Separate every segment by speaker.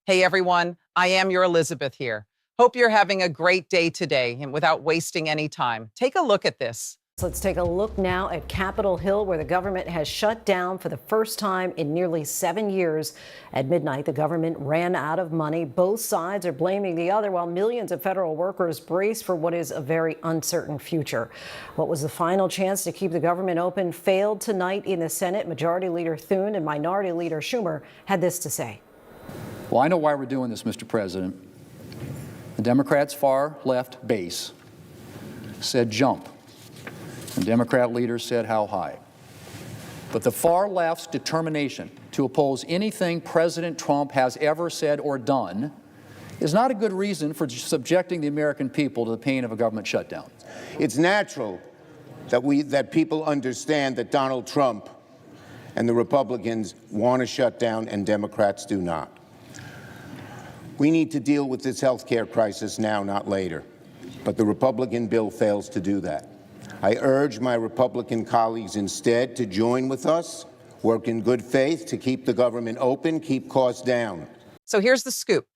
Speaker 1: Hey everyone, I am your Elizabeth here. Hope you're having a great day today and without wasting any time. Take a look at this.
Speaker 2: So let's take a look now at Capitol Hill, where the government has shut down for the first time in nearly 7 years. At midnight, the government ran out of money. Both sides are blaming the other, while millions of federal workers brace for what is a very uncertain future. What was the final chance to keep the government open failed tonight in the Senate. Majority Leader Thune and Minority Leader Schumer had this to say.
Speaker 3: Well, I know why we're doing this, Mr. President. The Democrats' far left base said jump. And Democrat leaders said how high. But the far left's determination to oppose anything President Trump has ever said or done is not a good reason for subjecting the American people to the pain of a government shutdown.
Speaker 4: It's natural that people understand that Donald Trump and the Republicans want to shut down and Democrats do not. We need to deal with this health care crisis now, not later. But the Republican bill fails to do that. I urge my Republican colleagues instead to join with us, work in good faith to keep the government open, keep costs down.
Speaker 1: So here's the scoop.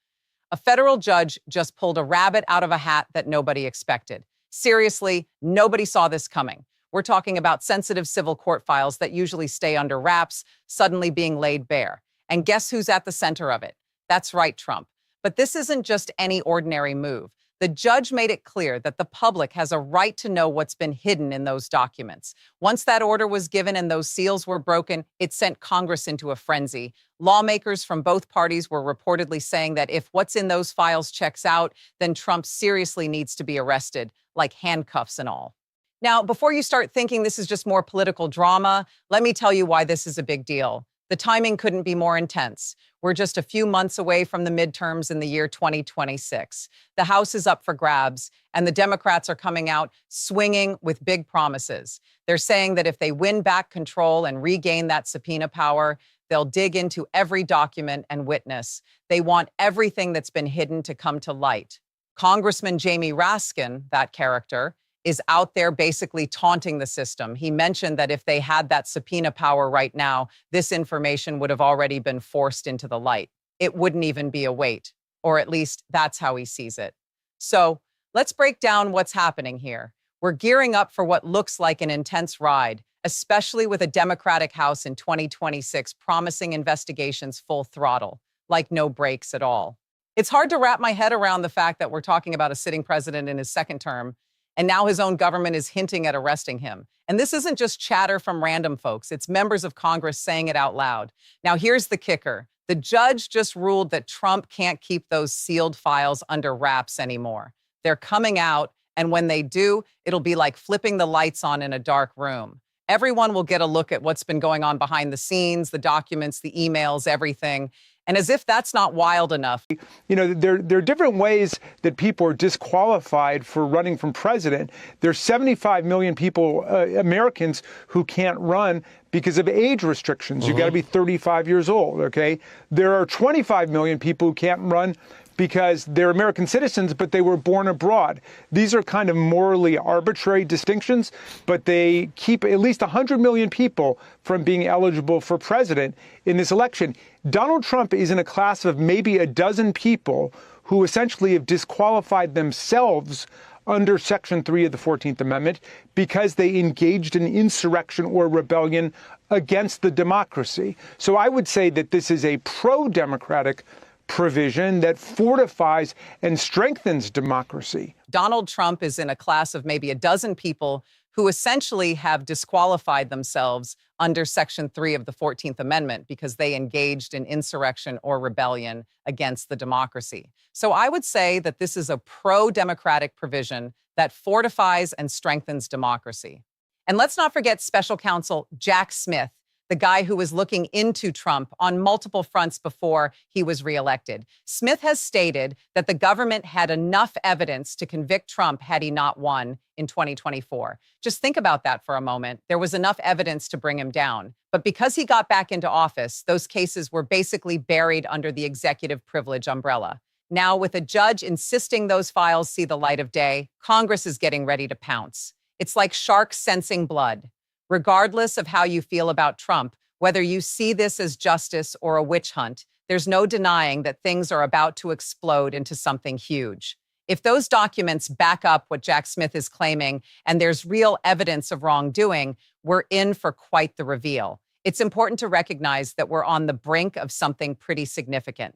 Speaker 1: A federal judge just pulled a rabbit out of a hat that nobody expected. Seriously, nobody saw this coming. We're talking about sensitive civil court files that usually stay under wraps, suddenly being laid bare. And guess who's at the center of it? That's right, Trump. But this isn't just any ordinary move. The judge made it clear that the public has a right to know what's been hidden in those documents. Once that order was given and those seals were broken, it sent Congress into a frenzy. Lawmakers from both parties were reportedly saying that if what's in those files checks out, then Trump seriously needs to be arrested, like handcuffs and all. Now, before you start thinking this is just more political drama, let me tell you why this is a big deal. The timing couldn't be more intense. We're just a few months away from the midterms in the year 2026. The House is up for grabs, and the Democrats are coming out swinging with big promises. They're saying that if they win back control and regain that subpoena power, they'll dig into every document and witness. They want everything that's been hidden to come to light. Congressman Jamie Raskin, that character, is out there basically taunting the system. He mentioned that if they had that subpoena power right now, this information would have already been forced into the light. It wouldn't even be a wait, or at least that's how he sees it. So let's break down what's happening here. We're gearing up for what looks like an intense ride, especially with a Democratic House in 2026 promising investigations full throttle, like no breaks at all. It's hard to wrap my head around the fact that we're talking about a sitting president in his second term, and now his own government is hinting at arresting him. And this isn't just chatter from random folks. It's members of Congress saying it out loud. Now, here's the kicker. The judge just ruled that Trump can't keep those sealed files under wraps anymore. They're coming out, and when they do, it'll be like flipping the lights on in a dark room. Everyone will get a look at what's been going on behind the scenes, the documents, the emails, everything. And as if that's not wild enough.
Speaker 5: You know, there are different ways that people are disqualified for running for president. There's 75 million people, Americans, who can't run because of age restrictions. You've got to be 35 years old, okay? There are 25 million people who can't run because they're American citizens, but they were born abroad. These are kind of morally arbitrary distinctions, but they keep at least 100 million people from being eligible for president in this election. Donald Trump is in a class of maybe a dozen people who essentially have disqualified themselves under Section 3 of the 14th Amendment because they engaged in insurrection or rebellion against the democracy. So I would say that this is a pro-democratic provision that fortifies and strengthens democracy.
Speaker 1: Donald Trump is in a class of maybe a dozen people who essentially have disqualified themselves under Section 3 of the 14th Amendment because they engaged in insurrection or rebellion against the democracy. So I would say that this is a pro-democratic provision that fortifies and strengthens democracy. And let's not forget Special Counsel Jack Smith, the guy who was looking into Trump on multiple fronts before he was reelected. Smith has stated that the government had enough evidence to convict Trump had he not won in 2024. Just think about that for a moment. There was enough evidence to bring him down. But because he got back into office, those cases were basically buried under the executive privilege umbrella. Now, with a judge insisting those files see the light of day, Congress is getting ready to pounce. It's like sharks sensing blood. Regardless of how you feel about Trump, whether you see this as justice or a witch hunt, there's no denying that things are about to explode into something huge. If those documents back up what Jack Smith is claiming and there's real evidence of wrongdoing, we're in for quite the reveal. It's important to recognize that we're on the brink of something pretty significant.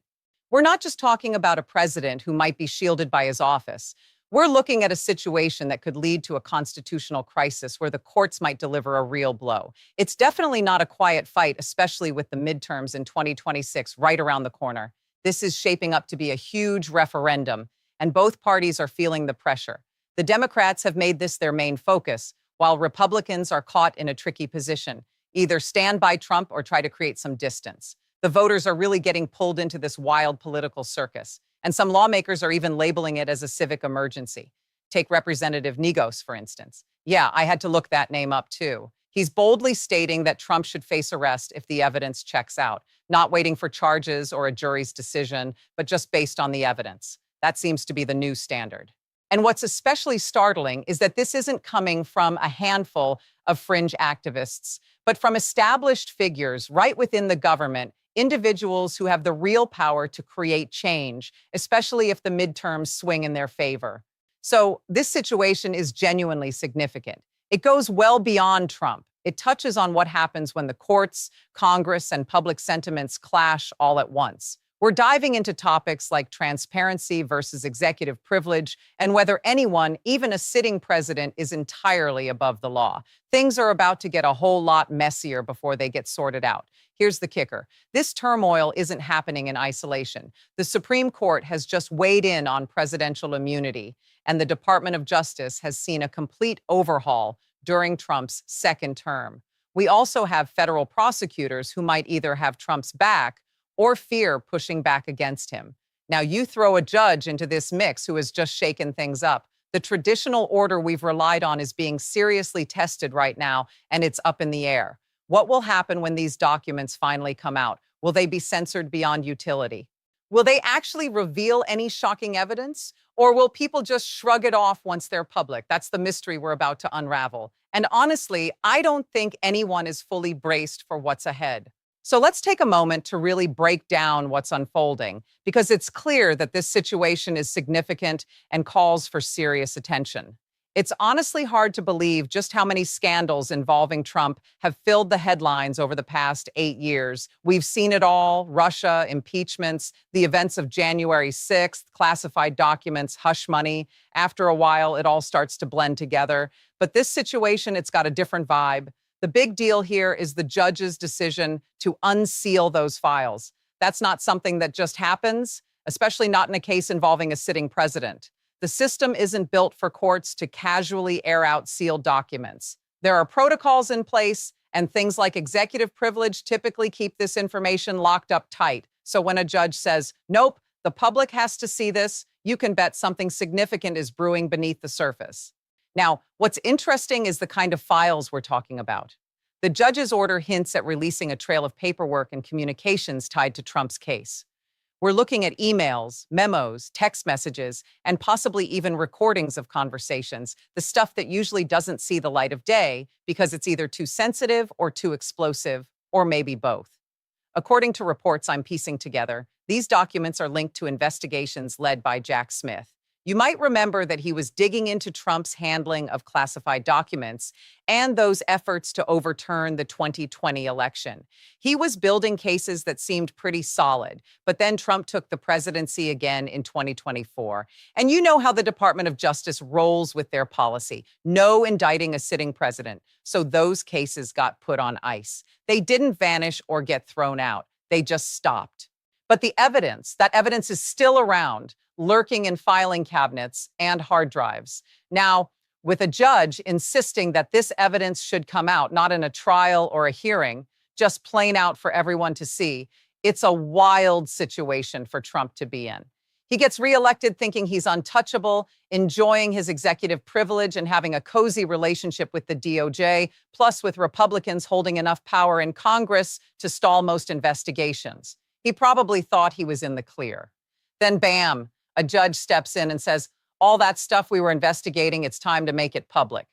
Speaker 1: We're not just talking about a president who might be shielded by his office. We're looking at a situation that could lead to a constitutional crisis where the courts might deliver a real blow. It's definitely not a quiet fight, especially with the midterms in 2026 right around the corner. This is shaping up to be a huge referendum, and both parties are feeling the pressure. The Democrats have made this their main focus, while Republicans are caught in a tricky position. Either stand by Trump or try to create some distance. The voters are really getting pulled into this wild political circus. And some lawmakers are even labeling it as a civic emergency. Take Representative Negos, for instance. Yeah, I had to look that name up too. He's boldly stating that Trump should face arrest if the evidence checks out, not waiting for charges or a jury's decision, but just based on the evidence. That seems to be the new standard. And what's especially startling is that this isn't coming from a handful of fringe activists, but from established figures right within the government, individuals who have the real power to create change, especially if the midterms swing in their favor. So this situation is genuinely significant. It goes well beyond Trump. It touches on what happens when the courts, Congress, and public sentiments clash all at once. We're diving into topics like transparency versus executive privilege and whether anyone, even a sitting president, is entirely above the law. Things are about to get a whole lot messier before they get sorted out. Here's the kicker. This turmoil isn't happening in isolation. The Supreme Court has just weighed in on presidential immunity, and the Department of Justice has seen a complete overhaul during Trump's second term. We also have federal prosecutors who might either have Trump's back or fear pushing back against him. Now, you throw a judge into this mix who has just shaken things up. The traditional order we've relied on is being seriously tested right now, and it's up in the air. What will happen when these documents finally come out? Will they be censored beyond utility? Will they actually reveal any shocking evidence? Or will people just shrug it off once they're public? That's the mystery we're about to unravel. And honestly, I don't think anyone is fully braced for what's ahead. So let's take a moment to really break down what's unfolding, because it's clear that this situation is significant and calls for serious attention. It's honestly hard to believe just how many scandals involving Trump have filled the headlines over the past 8 years. We've seen it all: Russia, impeachments, the events of January 6th, classified documents, hush money. After a while, it all starts to blend together. But this situation, it's got a different vibe. The big deal here is the judge's decision to unseal those files. That's not something that just happens, especially not in a case involving a sitting president. The system isn't built for courts to casually air out sealed documents. There are protocols in place, and things like executive privilege typically keep this information locked up tight. So when a judge says, nope, the public has to see this, you can bet something significant is brewing beneath the surface. Now, what's interesting is the kind of files we're talking about. The judge's order hints at releasing a trail of paperwork and communications tied to Trump's case. We're looking at emails, memos, text messages, and possibly even recordings of conversations, the stuff that usually doesn't see the light of day because it's either too sensitive or too explosive, or maybe both. According to reports I'm piecing together, these documents are linked to investigations led by Jack Smith. You might remember that he was digging into Trump's handling of classified documents and those efforts to overturn the 2020 election. He was building cases that seemed pretty solid, but then Trump took the presidency again in 2024. And you know how the Department of Justice rolls with their policy: no indicting a sitting president. So those cases got put on ice. They didn't vanish or get thrown out. They just stopped. But the evidence, that evidence is still around, lurking in filing cabinets and hard drives. Now, with a judge insisting that this evidence should come out, not in a trial or a hearing, just plain out for everyone to see, it's a wild situation for Trump to be in. He gets reelected thinking he's untouchable, enjoying his executive privilege and having a cozy relationship with the DOJ, plus with Republicans holding enough power in Congress to stall most investigations. He probably thought he was in the clear. Then bam, a judge steps in and says, all that stuff we were investigating, it's time to make it public.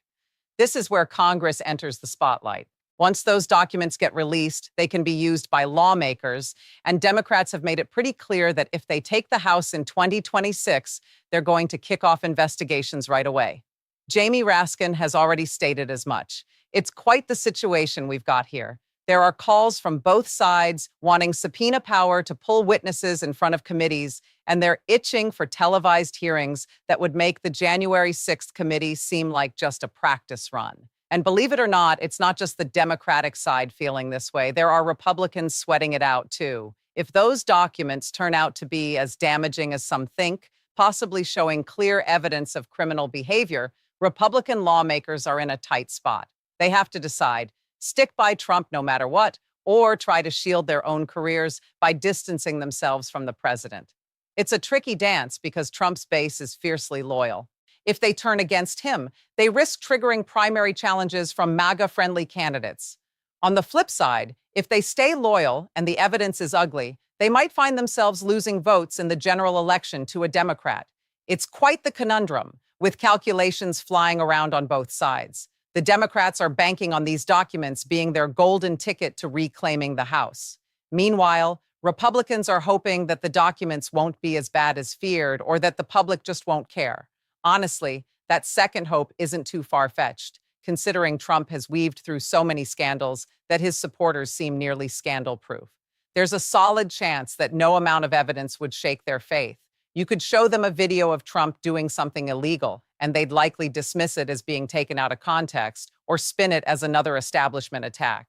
Speaker 1: This is where Congress enters the spotlight. Once those documents get released, they can be used by lawmakers, and Democrats have made it pretty clear that if they take the House in 2026, they're going to kick off investigations right away. Jamie Raskin has already stated as much. It's quite the situation we've got here. There are calls from both sides wanting subpoena power to pull witnesses in front of committees, and they're itching for televised hearings that would make the January 6th committee seem like just a practice run. And believe it or not, it's not just the Democratic side feeling this way. There are Republicans sweating it out, too. If those documents turn out to be as damaging as some think, possibly showing clear evidence of criminal behavior, Republican lawmakers are in a tight spot. They have to decide, stick by Trump no matter what, or try to shield their own careers by distancing themselves from the president. It's a tricky dance because Trump's base is fiercely loyal. If they turn against him, they risk triggering primary challenges from MAGA-friendly candidates. On the flip side, if they stay loyal and the evidence is ugly, they might find themselves losing votes in the general election to a Democrat. It's quite the conundrum, with calculations flying around on both sides. The Democrats are banking on these documents being their golden ticket to reclaiming the House. Meanwhile, Republicans are hoping that the documents won't be as bad as feared or that the public just won't care. Honestly, that second hope isn't too far-fetched, considering Trump has weaved through so many scandals that his supporters seem nearly scandal-proof. There's a solid chance that no amount of evidence would shake their faith. You could show them a video of Trump doing something illegal, and they'd likely dismiss it as being taken out of context or spin it as another establishment attack.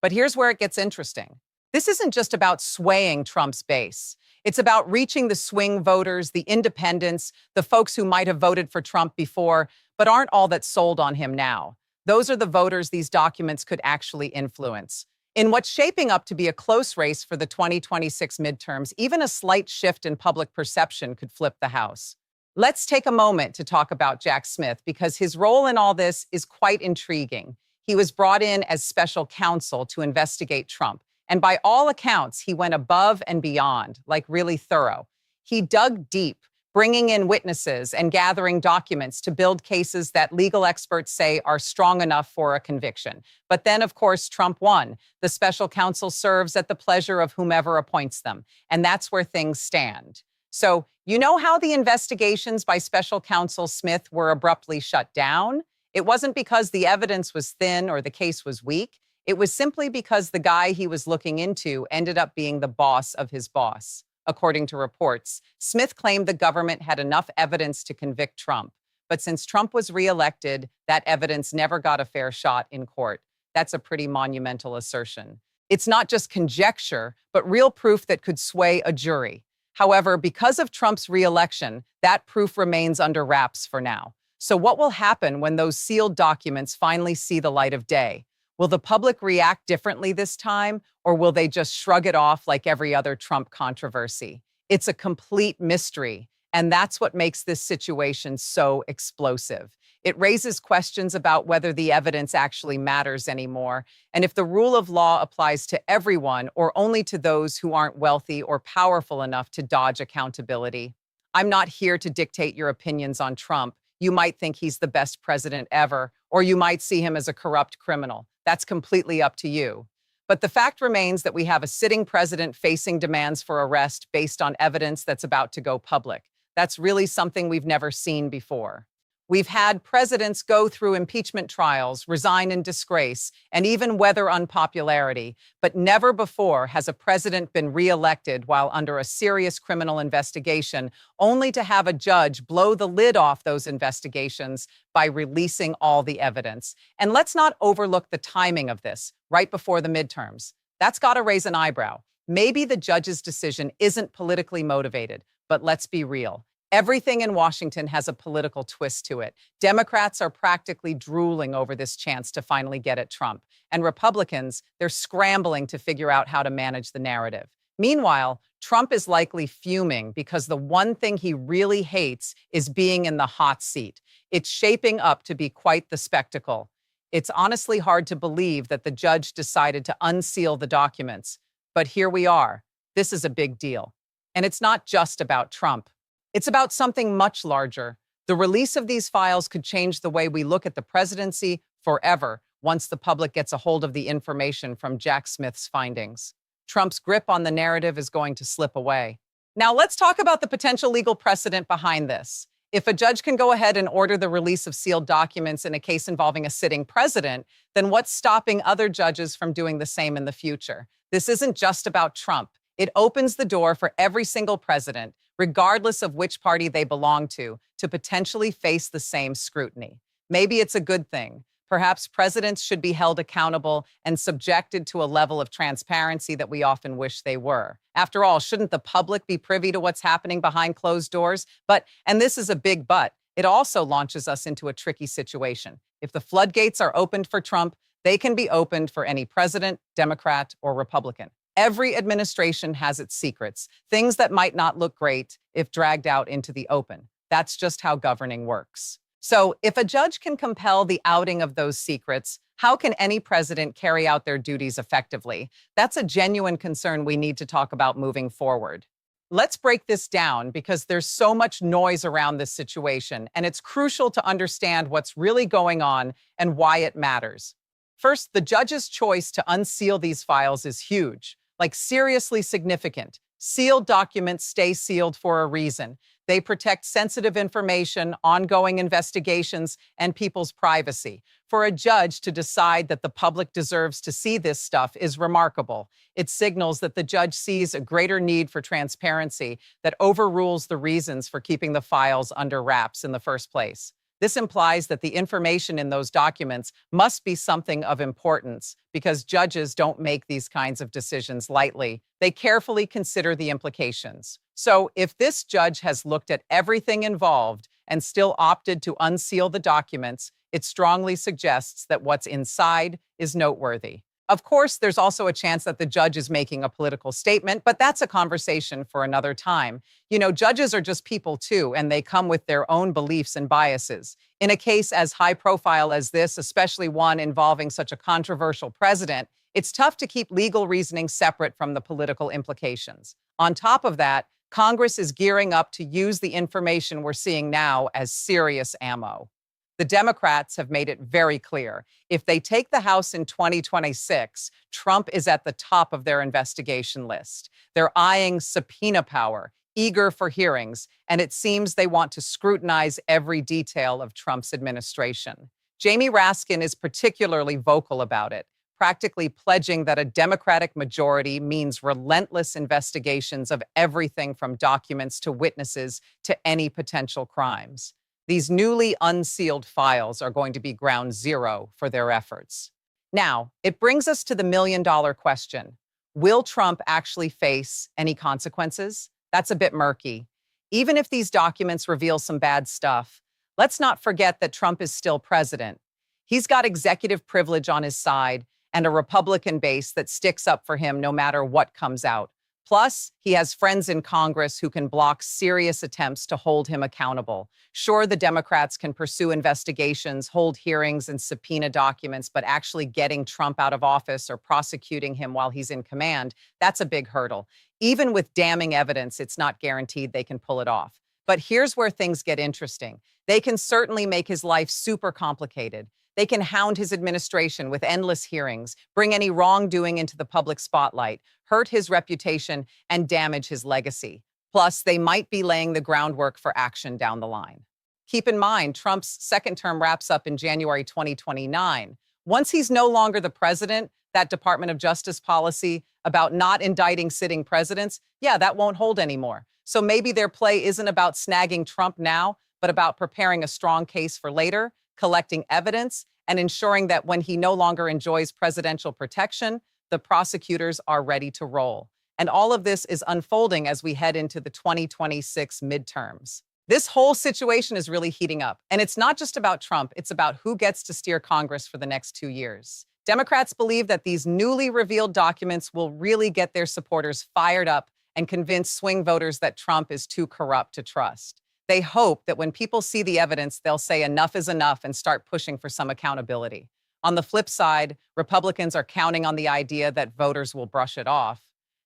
Speaker 1: But here's where it gets interesting. This isn't just about swaying Trump's base. It's about reaching the swing voters, the independents, the folks who might have voted for Trump before, but aren't all that sold on him now. Those are the voters these documents could actually influence. In what's shaping up to be a close race for the 2026 midterms, even a slight shift in public perception could flip the House. Let's take a moment to talk about Jack Smith because his role in all this is quite intriguing. He was brought in as special counsel to investigate Trump. And by all accounts, he went above and beyond, like really thorough. He dug deep, bringing in witnesses and gathering documents to build cases that legal experts say are strong enough for a conviction. But then, of course, Trump won. The special counsel serves at the pleasure of whomever appoints them. And that's where things stand. So, you know how the investigations by special counsel Smith were abruptly shut down? It wasn't because the evidence was thin or the case was weak. It was simply because the guy he was looking into ended up being the boss of his boss. According to reports, Smith claimed the government had enough evidence to convict Trump. But since Trump was reelected, that evidence never got a fair shot in court. That's a pretty monumental assertion. It's not just conjecture, but real proof that could sway a jury. However, because of Trump's reelection, that proof remains under wraps for now. So what will happen when those sealed documents finally see the light of day? Will the public react differently this time, or will they just shrug it off like every other Trump controversy? It's a complete mystery, and that's what makes this situation so explosive. It raises questions about whether the evidence actually matters anymore, and if the rule of law applies to everyone or only to those who aren't wealthy or powerful enough to dodge accountability. I'm not here to dictate your opinions on Trump. You might think he's the best president ever, or you might see him as a corrupt criminal. That's completely up to you. But the fact remains that we have a sitting president facing demands for arrest based on evidence that's about to go public. That's really something we've never seen before. We've had presidents go through impeachment trials, resign in disgrace, and even weather unpopularity, but never before has a president been reelected while under a serious criminal investigation, only to have a judge blow the lid off those investigations by releasing all the evidence. And let's not overlook the timing of this, right before the midterms. That's got to raise an eyebrow. Maybe the judge's decision isn't politically motivated, but let's be real. Everything in Washington has a political twist to it. Democrats are practically drooling over this chance to finally get at Trump. And Republicans, they're scrambling to figure out how to manage the narrative. Meanwhile, Trump is likely fuming because the one thing he really hates is being in the hot seat. It's shaping up to be quite the spectacle. It's honestly hard to believe that the judge decided to unseal the documents. But here we are. This is a big deal. And it's not just about Trump. It's about something much larger. The release of these files could change the way we look at the presidency forever, once the public gets a hold of the information from Jack Smith's findings. Trump's grip on the narrative is going to slip away. Now, let's talk about the potential legal precedent behind this. If a judge can go ahead and order the release of sealed documents in a case involving a sitting president, then what's stopping other judges from doing the same in the future? This isn't just about Trump. It opens the door for every single president, regardless of which party they belong to potentially face the same scrutiny. Maybe it's a good thing. Perhaps presidents should be held accountable and subjected to a level of transparency that we often wish they were. After all, shouldn't the public be privy to what's happening behind closed doors? But, and this is a big but, it also launches us into a tricky situation. If the floodgates are opened for Trump, they can be opened for any president, Democrat, or Republican. Every administration has its secrets, things that might not look great if dragged out into the open. That's just how governing works. So if a judge can compel the outing of those secrets, how can any president carry out their duties effectively? That's a genuine concern we need to talk about moving forward. Let's break this down because there's so much noise around this situation, and it's crucial to understand what's really going on and why it matters. First, the judge's choice to unseal these files is huge, like seriously significant. Sealed documents stay sealed for a reason. They protect sensitive information, ongoing investigations, and people's privacy. For a judge to decide that the public deserves to see this stuff is remarkable. It signals that the judge sees a greater need for transparency that overrules the reasons for keeping the files under wraps in the first place. This implies that the information in those documents must be something of importance because judges don't make these kinds of decisions lightly. They carefully consider the implications. So if this judge has looked at everything involved and still opted to unseal the documents, it strongly suggests that what's inside is noteworthy. Of course, there's also a chance that the judge is making a political statement, but that's a conversation for another time. You know, judges are just people too, and they come with their own beliefs and biases. In a case as high profile as this, especially one involving such a controversial president, it's tough to keep legal reasoning separate from the political implications. On top of that, Congress is gearing up to use the information we're seeing now as serious ammo. The Democrats have made it very clear. If they take the House in 2026, Trump is at the top of their investigation list. They're eyeing subpoena power, eager for hearings, and it seems they want to scrutinize every detail of Trump's administration. Jamie Raskin is particularly vocal about it, practically pledging that a Democratic majority means relentless investigations of everything from documents to witnesses to any potential crimes. These newly unsealed files are going to be ground zero for their efforts. Now, it brings us to the million-dollar question. Will Trump actually face any consequences? That's a bit murky. Even if these documents reveal some bad stuff, let's not forget that Trump is still president. He's got executive privilege on his side and a Republican base that sticks up for him no matter what comes out. Plus, he has friends in Congress who can block serious attempts to hold him accountable. Sure, the Democrats can pursue investigations, hold hearings, and subpoena documents, but actually getting Trump out of office or prosecuting him while he's in command, that's a big hurdle. Even with damning evidence, it's not guaranteed they can pull it off. But here's where things get interesting. They can certainly make his life super complicated. They can hound his administration with endless hearings, bring any wrongdoing into the public spotlight, hurt his reputation, and damage his legacy. Plus, they might be laying the groundwork for action down the line. Keep in mind, Trump's second term wraps up in January 2029. Once he's no longer the president, that Department of Justice policy about not indicting sitting presidents, that won't hold anymore. So maybe their play isn't about snagging Trump now, but about preparing a strong case for later, collecting evidence, and ensuring that when he no longer enjoys presidential protection, the prosecutors are ready to roll. And all of this is unfolding as we head into the 2026 midterms. This whole situation is really heating up. And it's not just about Trump, it's about who gets to steer Congress for the next 2 years. Democrats believe that these newly revealed documents will really get their supporters fired up and convince swing voters that Trump is too corrupt to trust. They hope that when people see the evidence, they'll say enough is enough and start pushing for some accountability. On the flip side, Republicans are counting on the idea that voters will brush it off.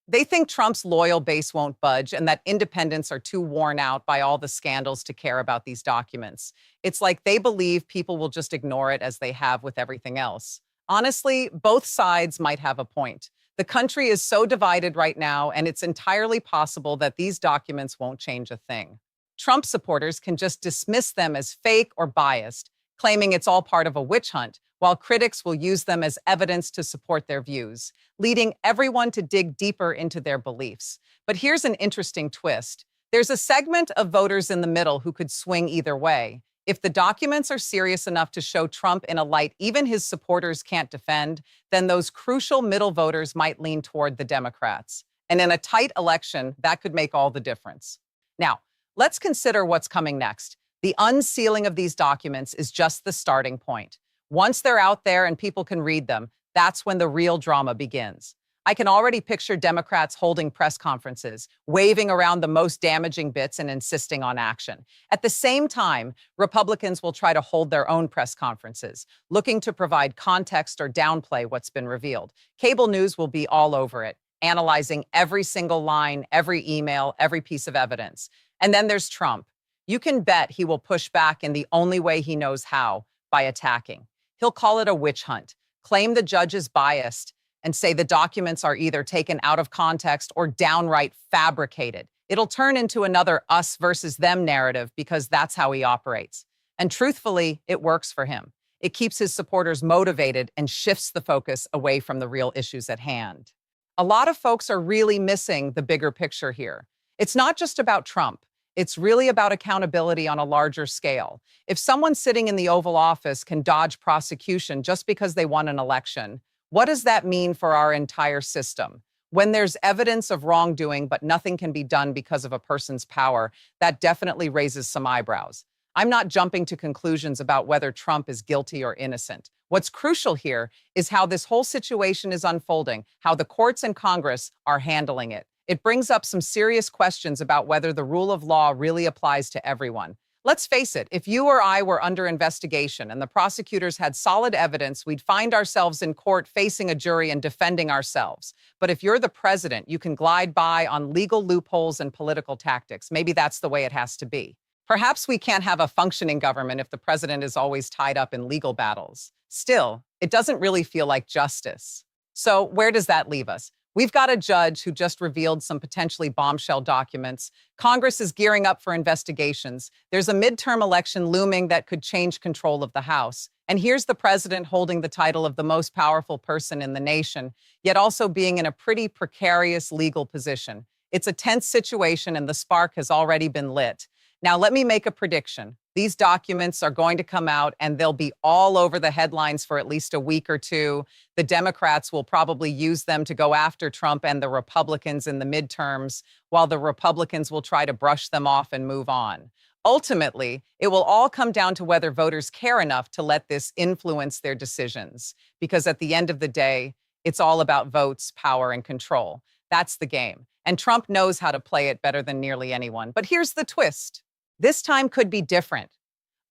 Speaker 1: They think Trump's loyal base won't budge and that independents are too worn out by all the scandals to care about these documents. It's like they believe people will just ignore it as they have with everything else. Honestly, both sides might have a point. The country is so divided right now, and it's entirely possible that these documents won't change a thing. Trump supporters can just dismiss them as fake or biased, claiming it's all part of a witch hunt, while critics will use them as evidence to support their views, leading everyone to dig deeper into their beliefs. But here's an interesting twist. There's a segment of voters in the middle who could swing either way. If the documents are serious enough to show Trump in a light even his supporters can't defend, then those crucial middle voters might lean toward the Democrats. And in a tight election, that could make all the difference. Now, let's consider what's coming next. The unsealing of these documents is just the starting point. Once they're out there and people can read them, that's when the real drama begins. I can already picture Democrats holding press conferences, waving around the most damaging bits and insisting on action. At the same time, Republicans will try to hold their own press conferences, looking to provide context or downplay what's been revealed. Cable news will be all over it, analyzing every single line, every email, every piece of evidence. And then there's Trump. You can bet he will push back in the only way he knows how, by attacking. He'll call it a witch hunt, claim the judge is biased, and say the documents are either taken out of context or downright fabricated. It'll turn into another us versus them narrative because that's how he operates. And truthfully, it works for him. It keeps his supporters motivated and shifts the focus away from the real issues at hand. A lot of folks are really missing the bigger picture here. It's not just about Trump. It's really about accountability on a larger scale. If someone sitting in the Oval Office can dodge prosecution just because they won an election, what does that mean for our entire system? When there's evidence of wrongdoing, but nothing can be done because of a person's power, that definitely raises some eyebrows. I'm not jumping to conclusions about whether Trump is guilty or innocent. What's crucial here is how this whole situation is unfolding, how the courts and Congress are handling it. It brings up some serious questions about whether the rule of law really applies to everyone. Let's face it, if you or I were under investigation and the prosecutors had solid evidence, we'd find ourselves in court facing a jury and defending ourselves. But if you're the president, you can glide by on legal loopholes and political tactics. Maybe that's the way it has to be. Perhaps we can't have a functioning government if the president is always tied up in legal battles. Still, it doesn't really feel like justice. So where does that leave us? We've got a judge who just revealed some potentially bombshell documents. Congress is gearing up for investigations. There's a midterm election looming that could change control of the House. And here's the president holding the title of the most powerful person in the nation, yet also being in a pretty precarious legal position. It's a tense situation, and the spark has already been lit. Now, let me make a prediction. These documents are going to come out and they'll be all over the headlines for at least a week or two. The Democrats will probably use them to go after Trump and the Republicans in the midterms, while the Republicans will try to brush them off and move on. Ultimately, it will all come down to whether voters care enough to let this influence their decisions. Because at the end of the day, it's all about votes, power, and control. That's the game. And Trump knows how to play it better than nearly anyone. But here's the twist. This time could be different.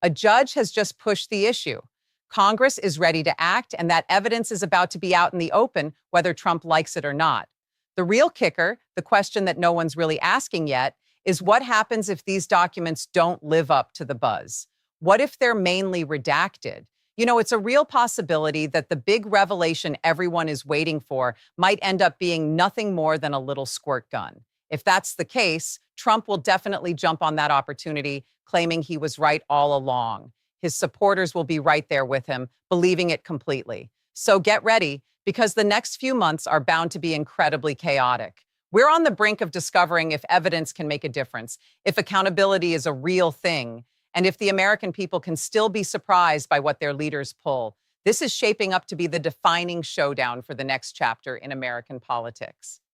Speaker 1: A judge has just pushed the issue. Congress is ready to act, and that evidence is about to be out in the open, whether Trump likes it or not. The real kicker, the question that no one's really asking yet, is what happens if these documents don't live up to the buzz? What if they're mainly redacted? You know, it's a real possibility that the big revelation everyone is waiting for might end up being nothing more than a little squirt gun. If that's the case, Trump will definitely jump on that opportunity, claiming he was right all along. His supporters will be right there with him, believing it completely. So get ready, because the next few months are bound to be incredibly chaotic. We're on the brink of discovering if evidence can make a difference, if accountability is a real thing, and if the American people can still be surprised by what their leaders pull. This is shaping up to be the defining showdown for the next chapter in American politics.